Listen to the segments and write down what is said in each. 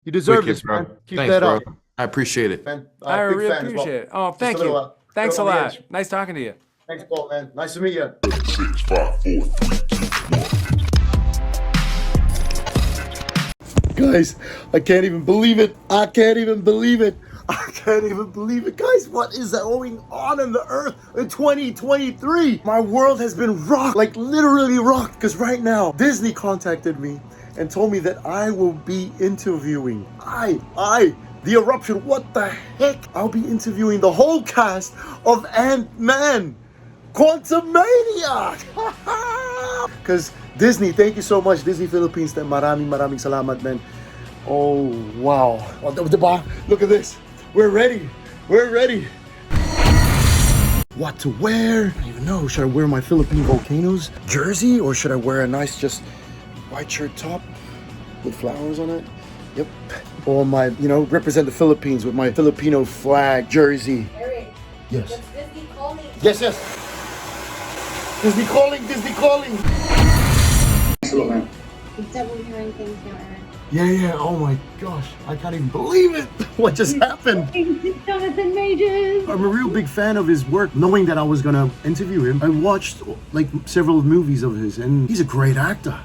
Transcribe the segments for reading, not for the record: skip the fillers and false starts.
You deserve Wicked, this, bro. man. Keep Thanks, that bro. up. I appreciate it. Man, I big really fan as appreciate well. it. Oh, Just a thank you. little Thanks a on the lot. edge. Nice talking to you. Thanks, Paul, man. Nice to meet you. Six, five, four, three, two, one. Guys, I can't even believe it. I can't even believe it. I can't even believe it. Guys, what is going on in the earth in 2023? My world has been rocked, like literally rocked. Because right now, Disney contacted me and told me that I will be interviewing. The Eruption, what the heck? I'll be interviewing the whole cast of Antman. Quantumania! Because Disney, thank you so much. Disney Philippines, maraming salamat, man. Oh, wow. Oh, diba? Look at this. We're ready. We're ready. What to wear? I don't even know. Should I wear my Philippine Volcanoes jersey, or should I wear a nice just white shirt top with flowers on it? Yep. Or my, represent the Philippines with my Filipino flag jersey. Eric. Yes. That's Disney calling. Yes, yes. Disney calling, Disney calling. Hello, man. He's definitely hearing things now, Eric. Yeah. Oh my gosh. I can't even believe it. What just happened? It's Jonathan Majors. I'm a real big fan of his work. Knowing that I was gonna interview him, I watched like several movies of his, and he's a great actor.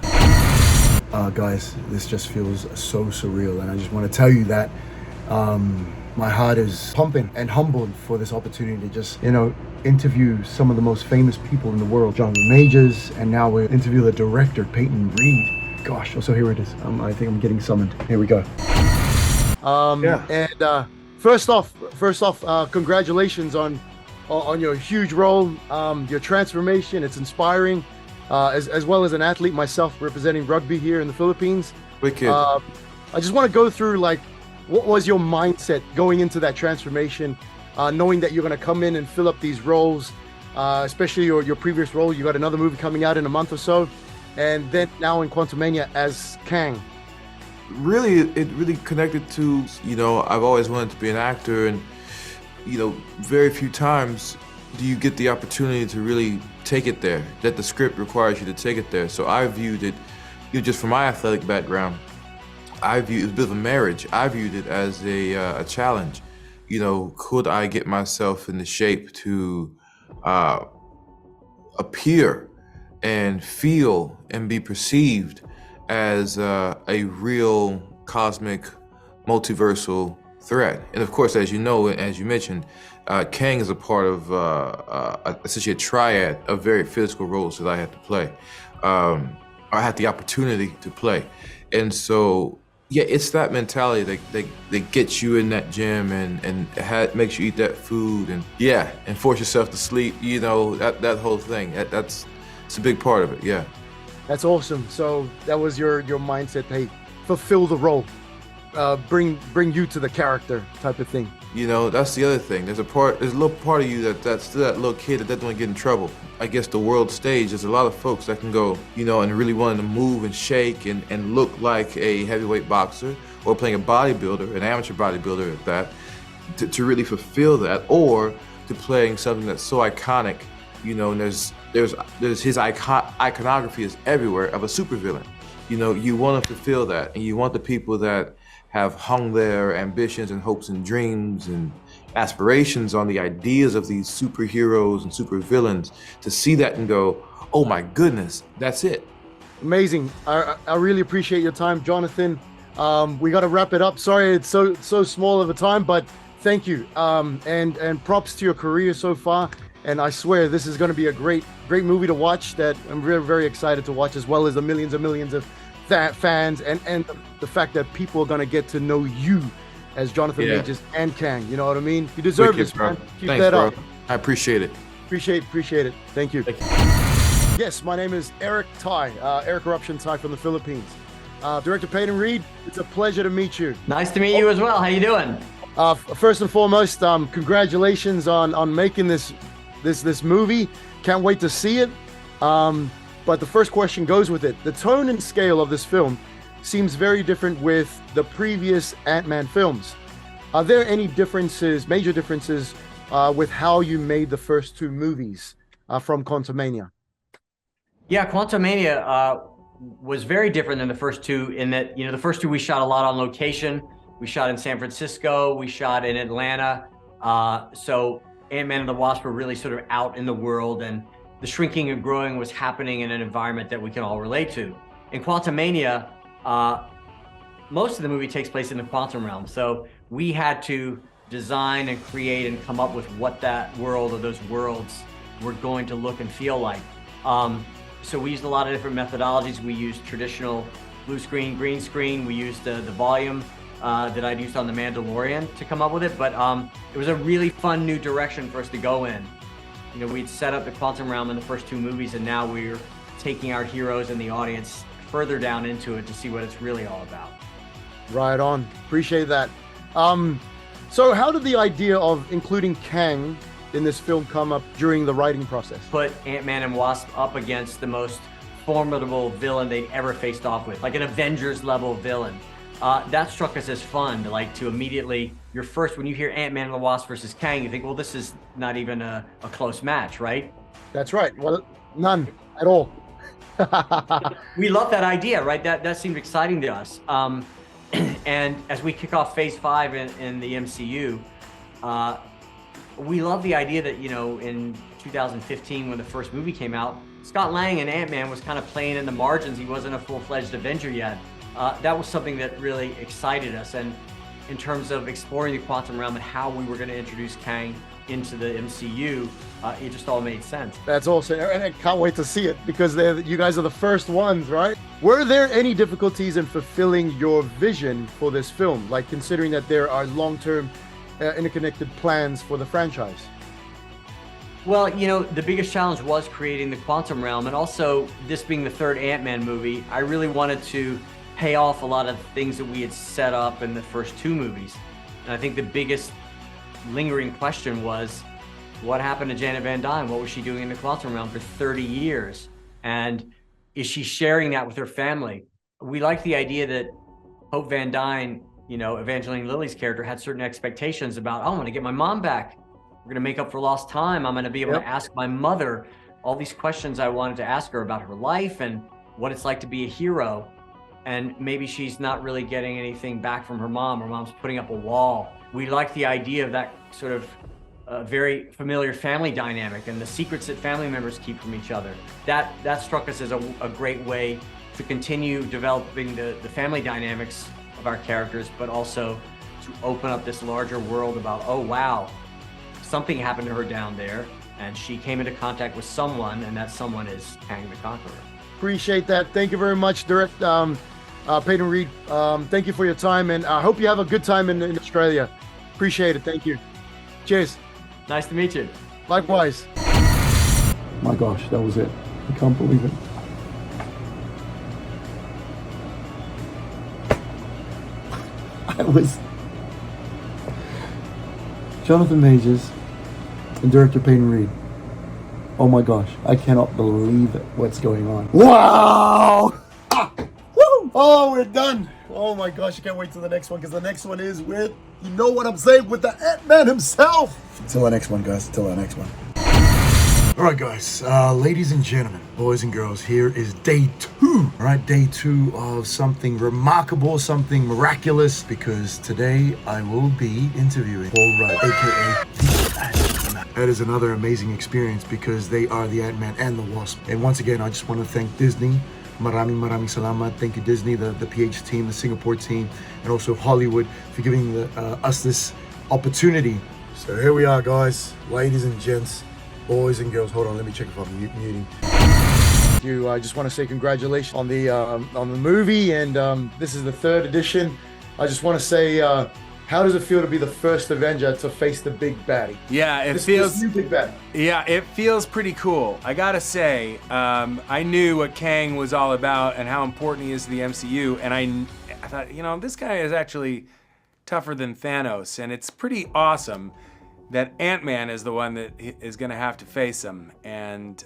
Guys, this just feels so surreal, and I just want to tell you that my heart is pumping and humbled for this opportunity to just, interview some of the most famous people in the world. Jonathan Majors, and now we interview the director, Peyton Reed. Gosh, so here it is. I think I'm getting summoned. Here we go. And first off, congratulations on your huge role, your transformation. It's inspiring, as well as an athlete myself representing rugby here in the Philippines. Wicked. I just want to go through what was your mindset going into that transformation, knowing that you're going to come in and fill up these roles, especially your previous role. You got another movie coming out in a month or so, and then now in Quantumania as Kang. Really, it really connected to, I've always wanted to be an actor, and, very few times do you get the opportunity to really take it there, that the script requires you to take it there. So I viewed it, just from my athletic background, it was a bit of a marriage. I viewed it as a challenge. Could I get myself in the shape to appear and feel and be perceived as a real cosmic multiversal threat? And of course, as you know, as you mentioned, Kang is a part of essentially a triad of very physical roles that I had to play. I had the opportunity to play. And so, yeah, it's that mentality that gets you in that gym and makes you eat that food and force yourself to sleep, that whole thing. It's a big part of it, yeah. That's awesome. So that was your mindset. Hey, fulfill the role, bring you to the character type of thing. That's the other thing. There's a little part of you that's still that little kid that doesn't want to get in trouble. I guess the world stage, there's a lot of folks that can go, and really wanting to move and shake and look like a heavyweight boxer, or playing a bodybuilder, an amateur bodybuilder at that, to really fulfill that, or to playing something that's so iconic, and there's his iconography is everywhere of a supervillain. You want to fulfill that, and you want the people that have hung their ambitions and hopes and dreams and aspirations on the ideas of these superheroes and supervillains to see that and go, oh my goodness, that's it. Amazing. I really appreciate your time, Jonathan. We got to wrap it up. Sorry it's so small of a time, but thank you. And props to your career so far. And I swear this is going to be a great movie to watch that I'm very, very excited to watch, as well as the millions and millions of fans and the fact that people are going to get to know you as Jonathan Majors and Kang. You know what I mean? You deserve Wicked, this, bro. man. Keep Thanks, that bro. up. I appreciate it. Appreciate it. Thank you. Yes, my name is Eric Tai, Eric Eruption Tai from the Philippines. Director Peyton Reed, it's a pleasure to meet you. Nice to meet you as well. How you doing? First and foremost, congratulations on making this movie. Can't wait to see it. But the first question goes with it. The tone and scale of this film seems very different with the previous Ant-Man films. Are there any differences, major differences, with how you made the first two movies from Quantumania? Yeah, Quantumania, was very different than the first two in that, the first two we shot a lot on location. We shot in San Francisco, we shot in Atlanta. So Ant-Man and the Wasp were really sort of out in the world, and the shrinking and growing was happening in an environment that we can all relate to. In Quantumania, most of the movie takes place in the quantum realm. So we had to design and create and come up with what that world or those worlds were going to look and feel like. So we used a lot of different methodologies. We used traditional blue screen, green screen. We used the volume that I'd used on The Mandalorian to come up with it. But it was a really fun new direction for us to go in. We'd set up the quantum realm in the first two movies, and now we're taking our heroes and the audience further down into it to see what it's really all about. Right on. Appreciate that. So how did the idea of including Kang in this film come up during the writing process? Put Ant-Man and Wasp up against the most formidable villain they'd ever faced off with, like an Avengers level villain. That struck us as fun to immediately, when you hear Ant-Man and the Wasp versus Kang, you think, well, this is not even a close match, right? That's right. Well, none at all. We love that idea, right? That seemed exciting to us. And as we kick off Phase 5 in the MCU, we love the idea that, in 2015, when the first movie came out, Scott Lang and Ant-Man was kind of playing in the margins. He wasn't a full-fledged Avenger yet. That was something that really excited us. And in terms of exploring the quantum realm and how we were going to introduce Kang into the MCU, it just all made sense. That's awesome. And I can't wait to see it because you guys are the first ones, right? Were there any difficulties in fulfilling your vision for this film? Like considering that there are long-term interconnected plans for the franchise? Well, the biggest challenge was creating the quantum realm, and also this being the third Ant-Man movie, I really wanted to pay off a lot of things that we had set up in the first two movies. And I think the biggest lingering question was, what happened to Janet Van Dyne? What was she doing in the quantum realm for 30 years? And is she sharing that with her family? We like the idea that Hope Van Dyne, Evangeline Lilly's character, had certain expectations about, I'm going to get my mom back. We're going to make up for lost time. I'm going to be able to ask my mother all these questions I wanted to ask her about her life and what it's like to be a hero. And maybe she's not really getting anything back from her mom. Her mom's putting up a wall. We like the idea of that sort of very familiar family dynamic and the secrets that family members keep from each other. That struck us as a great way to continue developing the family dynamics of our characters, but also to open up this larger world about, oh wow, something happened to her down there, and she came into contact with someone, and that someone is Kang the Conqueror. Appreciate that. Thank you very much, Peyton Reed. Thank you for your time, and I hope you have a good time in Australia. Appreciate it. Thank you. Cheers. Nice to meet you. Likewise. My gosh, that was it. I can't believe it. I was Jonathan Majors and director Peyton Reed. Oh my gosh, I cannot believe what's going on. Wow! Woo! Oh, we're done. Oh my gosh, I can't wait till the next one, because the next one is with, you know what I'm saying, with the Ant-Man himself. Till the next one, guys. Till the next one. All right, guys, ladies and gentlemen, boys and girls, here is day 2. All right, day 2 of something remarkable, something miraculous, because today I will be interviewing Paul Rudd, aka Ant-Man. That is another amazing experience because they are the Ant-Man and the Wasp. And once again, I just want to thank Disney. Maraming salamat. Thank you, Disney, the PH team, the Singapore team, and also Hollywood for giving us this opportunity. So here we are, guys, ladies and gents, boys and girls. Hold on, let me check if I'm muting. I just want to say congratulations on the movie, and this is the 3rd edition. I just want to say, how does it feel to be the first Avenger to face the big baddie? Yeah, this new big baddie. Yeah, it feels pretty cool. I gotta say, I knew what Kang was all about and how important he is to the MCU, and I thought, this guy is actually tougher than Thanos, and it's pretty awesome that Ant-Man is the one that is gonna have to face him, and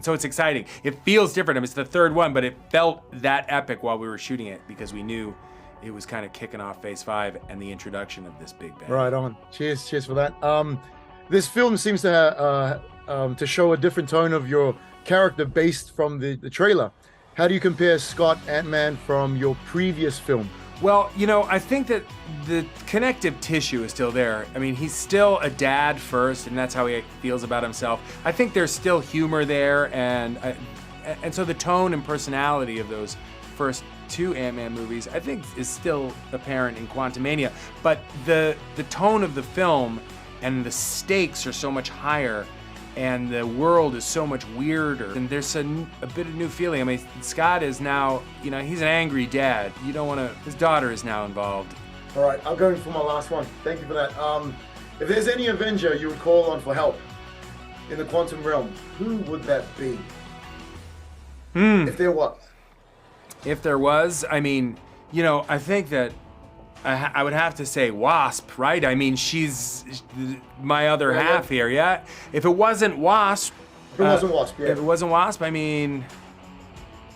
so it's exciting. It feels different. I mean, it's the 3rd one, but it felt that epic while we were shooting it because we knew it was kind of kicking off Phase 5 and the introduction of this big band. Right on. Cheers for that. This film seems to show a different tone of your character based from the trailer. How do you compare Scott Antman from your previous film? Well, you know, I think that the connective tissue is still there. I mean, he's still a dad first, and that's how he feels about himself. I think there's still humor there, and so the tone and personality of those first two Ant-Man movies, I think, is still apparent in Quantumania. But the tone of the film and the stakes are so much higher, and the world is so much weirder, and there's a bit of new feeling. I mean, Scott is now, you know, he's an angry dad. You don't want to, his daughter is now involved. All right, I'll go for my last one. Thank you for that. If there's any Avenger you would call on for help in the quantum realm, who would that be? If there was. If there was, I mean, you know, I think that I would have to say Wasp, right? I mean, she's my other half here, yeah? If it wasn't Wasp... If it wasn't Wasp, yeah. If it wasn't Wasp, I mean...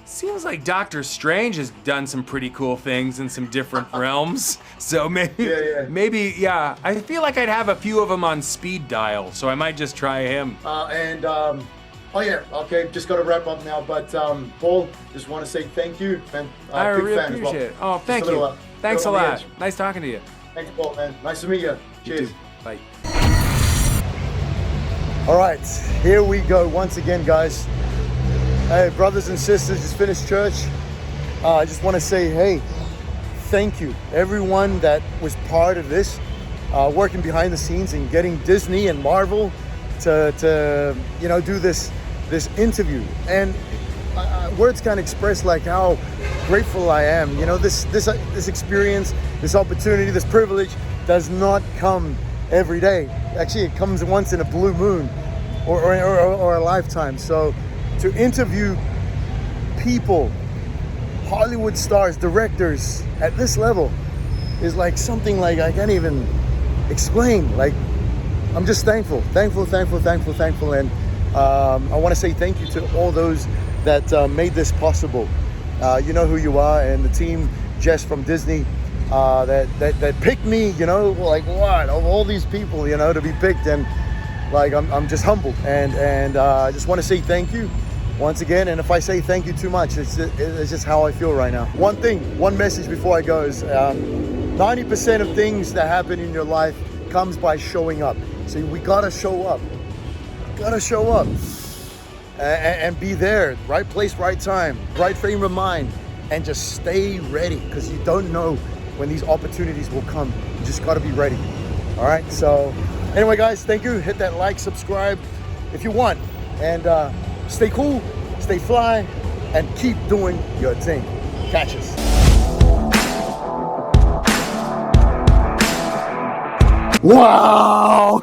Seems like Doctor Strange has done some pretty cool things in some different realms. So maybe, yeah. I feel like I'd have a few of them on speed dial, so I might just try him. Oh yeah, okay, just got to wrap up now, but Paul, just want to say thank you, and I big really fan as well. appreciate it. Oh, thank Just you. Thanks a little on the lot. edge. Nice talking to you. Thanks, Paul, man. Nice to meet you. Cheers. Bye. All right, here we go once again, guys. Hey, brothers and sisters, just finished church. I just want to say, hey, thank you, everyone that was part of this, working behind the scenes and getting Disney and Marvel to you know, do this interview. And words can't express like how grateful I am. You know, this experience, this opportunity, this privilege does not come every day. Actually, it comes once in a blue moon or a lifetime. So to interview people, Hollywood stars, directors at this level is like something like I can't even explain. Like, I'm just thankful. And I want to say thank you to all those that made this possible. You know who you are, and the team, Jess from Disney, that picked me, you know, like what, of all these people, you know, to be picked, and like I'm just humbled, and I just want to say thank you once again. And if I say thank you too much, it's just how I feel right now. One message before I go is 90% of things that happen in your life comes by showing up. So we gotta show up. And be there, right place, right time, right frame of mind, and just stay ready, because you don't know when these opportunities will come. You just gotta be ready. All right, so anyway, guys, thank you. Hit that like, subscribe if you want, and stay cool, stay fly, and keep doing your thing. Catch us. Wow!